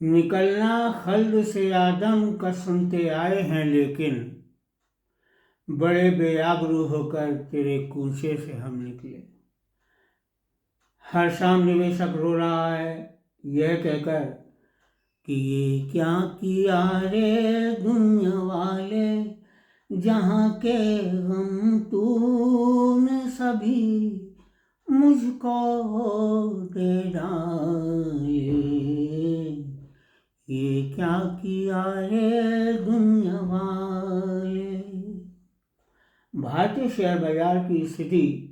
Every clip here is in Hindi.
निकलना खल्द से आदम का सुनते आए हैं, लेकिन बड़े बेआबरू होकर तेरे कूचे से हम निकले। हर शाम निवेशक रो रहा है यह कहकर कि ये क्या किया रे दुनिया वाले, जहाँ के गम तूने सभी मुझको दे डाले। ये क्या किया रे दुनिया वाले। भारतीय शेयर बाजार की स्थिति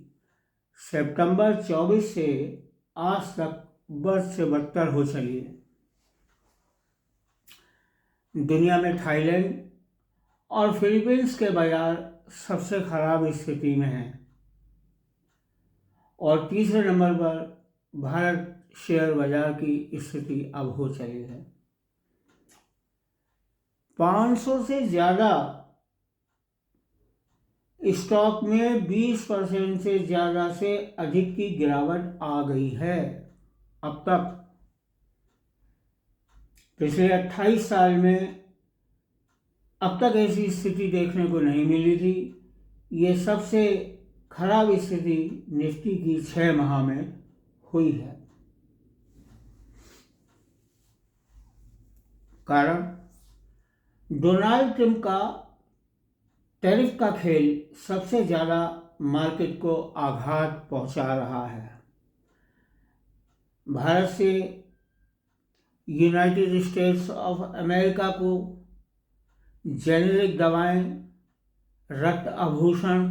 सितंबर 24 से आज तक बद से बदतर हो चली है। दुनिया में थाईलैंड और फिलीपींस के बाजार सबसे खराब स्थिति में हैं और तीसरे नंबर पर भारत शेयर बाजार की स्थिति अब हो चली है। 500 से ज़्यादा स्टॉक में 20% से ज़्यादा से अधिक की गिरावट आ गई है। अब तक पिछले 28 साल में अब तक ऐसी स्थिति देखने को नहीं मिली थी। ये सबसे खराब स्थिति निफ्टी की 6 माह में हुई है। कारण डोनाल्ड ट्रंप का टैरिफ का खेल सबसे ज़्यादा मार्केट को आघात पहुंचा रहा है। भारत से यूनाइटेड स्टेट्स ऑफ अमेरिका को जेनेरिक दवाएं, रक्त आभूषण,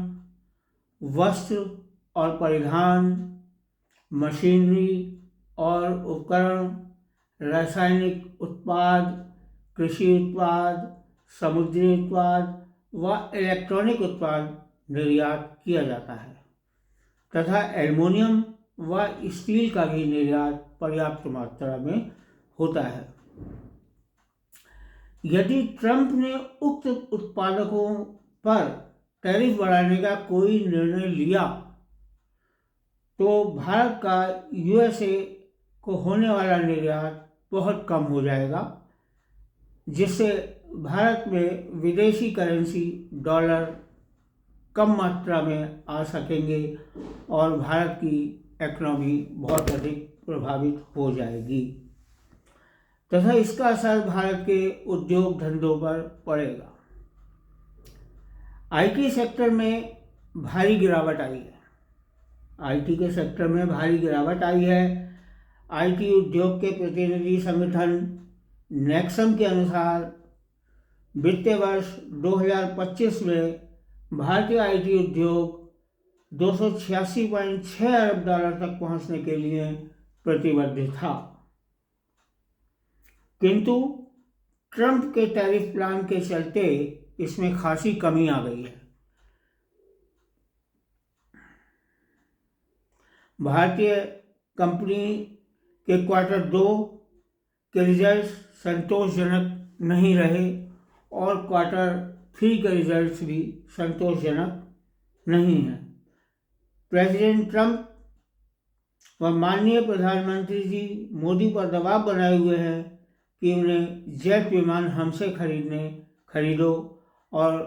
वस्त्र और परिधान, मशीनरी और उपकरण, रासायनिक उत्पाद, कृषि उत्पाद, समुद्री उत्पाद व इलेक्ट्रॉनिक उत्पाद निर्यात किया जाता है तथा एल्युमिनियम व स्टील का भी निर्यात पर्याप्त मात्रा में होता है। यदि ट्रंप ने उक्त उत्पादकों पर टैरिफ बढ़ाने का कोई निर्णय लिया तो भारत का यूएसए को होने वाला निर्यात बहुत कम हो जाएगा, जिससे भारत में विदेशी करेंसी डॉलर कम मात्रा में आ सकेंगे और भारत की इकोनॉमी बहुत अधिक प्रभावित हो जाएगी तथा इसका असर भारत के उद्योग धंधों पर पड़ेगा। आईटी सेक्टर में भारी गिरावट आई है। आईटी के सेक्टर में भारी गिरावट आई है। आईटी उद्योग के प्रतिनिधि संगठन नेक्सम के अनुसार वित्तीय वर्ष 2025 में भारतीय आईटी उद्योग 286.6 अरब डॉलर तक पहुंचने के लिए प्रतिबद्ध था, किंतु ट्रंप के टैरिफ प्लान के चलते इसमें खासी कमी आ गई है। भारतीय कंपनी के क्वार्टर 2 के रिजल्ट संतोषजनक नहीं रहे और क्वार्टर 3 के रिजल्ट्स भी संतोषजनक नहीं हैं। प्रेसिडेंट ट्रंप व माननीय प्रधानमंत्री जी मोदी पर दबाव बनाए हुए हैं कि उन्हें जेट विमान हमसे खरीदो और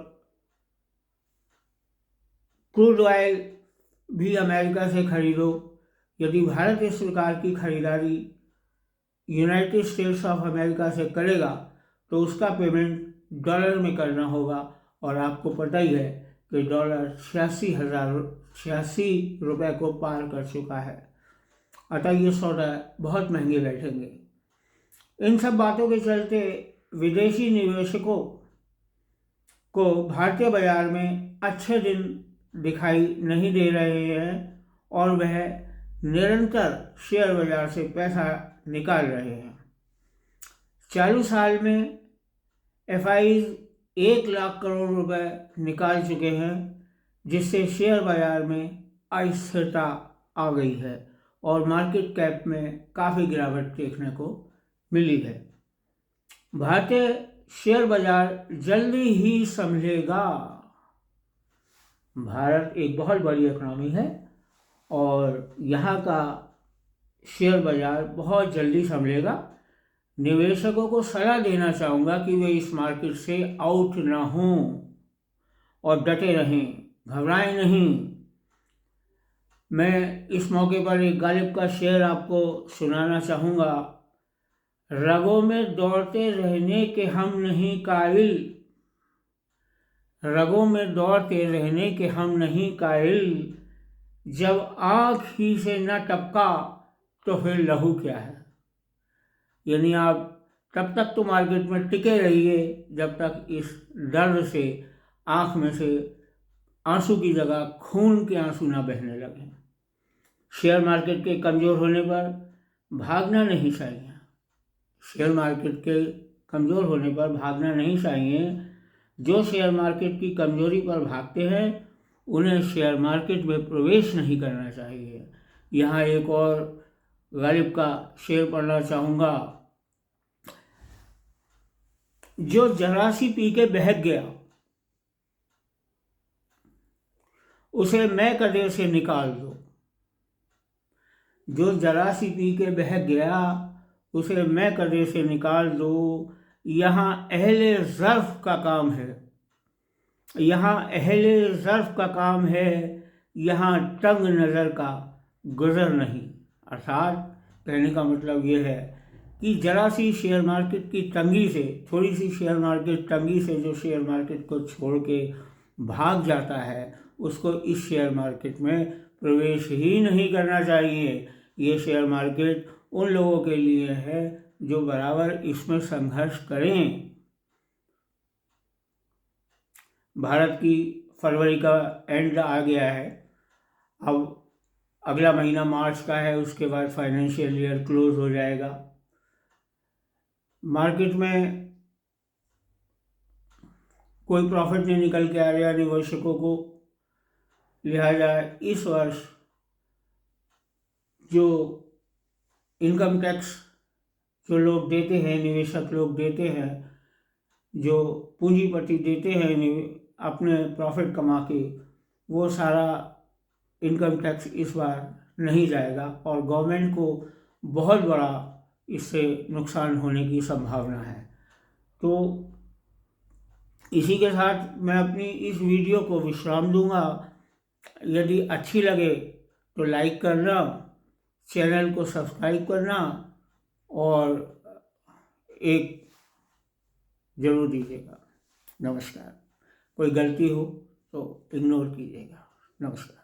क्रूड ऑयल भी अमेरिका से खरीदो। यदि भारत इस प्रकार की खरीदारी यूनाइटेड स्टेट्स ऑफ अमेरिका से करेगा तो उसका पेमेंट डॉलर में करना होगा और आपको पता ही है कि डॉलर 86 रुपये को पार कर चुका है। अतः ये सौदा बहुत महंगे बैठेंगे। इन सब बातों के चलते विदेशी निवेशकों को भारतीय बाजार में अच्छे दिन दिखाई नहीं दे रहे हैं और वह निरंतर शेयर बाजार से पैसा निकाल रहे हैं। चालू साल में एफआईज 1 लाख करोड़ रुपए निकाल चुके हैं, जिससे शेयर बाजार में अस्थिरता आ गई है और मार्केट कैप में काफ़ी गिरावट देखने को मिली है। भारतीय शेयर बाजार जल्दी ही संभलेगा। भारत एक बहुत बड़ी इकोनॉमी है और यहाँ का शेयर बाजार बहुत जल्दी संभलेगा। निवेशकों को सलाह देना चाहूँगा कि वे इस मार्केट से आउट ना हों और डटे रहें, घबराएं नहीं। मैं इस मौके पर एक गालिब का शेर आपको सुनाना चाहूँगा। रगों में दौड़ते रहने के हम नहीं कायल, रगों में दौड़ते रहने के हम नहीं कायल, जब आँख ही से न टपका तो फिर लहू क्या है। यानी आप तब तक तो मार्केट में टिके रहिए जब तक इस दर्द से आँख में से आंसू की जगह खून के आंसू ना बहने लगें। शेयर मार्केट के कमज़ोर होने पर भागना नहीं चाहिए। शेयर मार्केट के कमज़ोर होने पर भागना नहीं चाहिए। जो शेयर मार्केट की कमज़ोरी पर भागते हैं उन्हें शेयर मार्केट में प्रवेश नहीं करना चाहिए। यहाँ एक और गालिब का शेर पढ़ना चाहूँगा। जो जरा सी पी के बहक गया उसे मैं कदे से निकाल दो। जो जरा सी पी के बहक गया उसे मैं कदे से निकाल दो। यहाँ अहले ज़र्फ़ का काम है, यहाँ अहले ज़र्फ़ का काम है, यहाँ तंग नज़र का गुज़र नहीं। अर्थात कहने का मतलब ये है कि ज़रा सी शेयर मार्केट की तंगी से, थोड़ी सी शेयर मार्केट तंगी से जो शेयर मार्केट को छोड़ के भाग जाता है उसको इस शेयर मार्केट में प्रवेश ही नहीं करना चाहिए। ये शेयर मार्केट उन लोगों के लिए है जो बराबर इसमें संघर्ष करें। भारत की फरवरी का एंड आ गया है, अब अगला महीना मार्च का है, उसके बाद फाइनेंशियल ईयर क्लोज हो जाएगा। मार्केट में कोई प्रॉफिट नहीं निकल के आ रहा निवेशकों को, लिहाजा इस वर्ष जो इनकम टैक्स जो लोग देते हैं, निवेशक लोग देते हैं, जो पूंजीपति देते हैं अपने प्रॉफिट कमा के, वो सारा इनकम टैक्स इस बार नहीं जाएगा और गवर्नमेंट को बहुत बड़ा इससे नुकसान होने की संभावना है। तो इसी के साथ मैं अपनी इस वीडियो को विश्राम दूंगा। यदि अच्छी लगे तो लाइक करना, चैनल को सब्सक्राइब करना और एक ज़रूर दीजिएगा। नमस्कार। कोई गलती हो तो इग्नोर कीजिएगा। नमस्कार।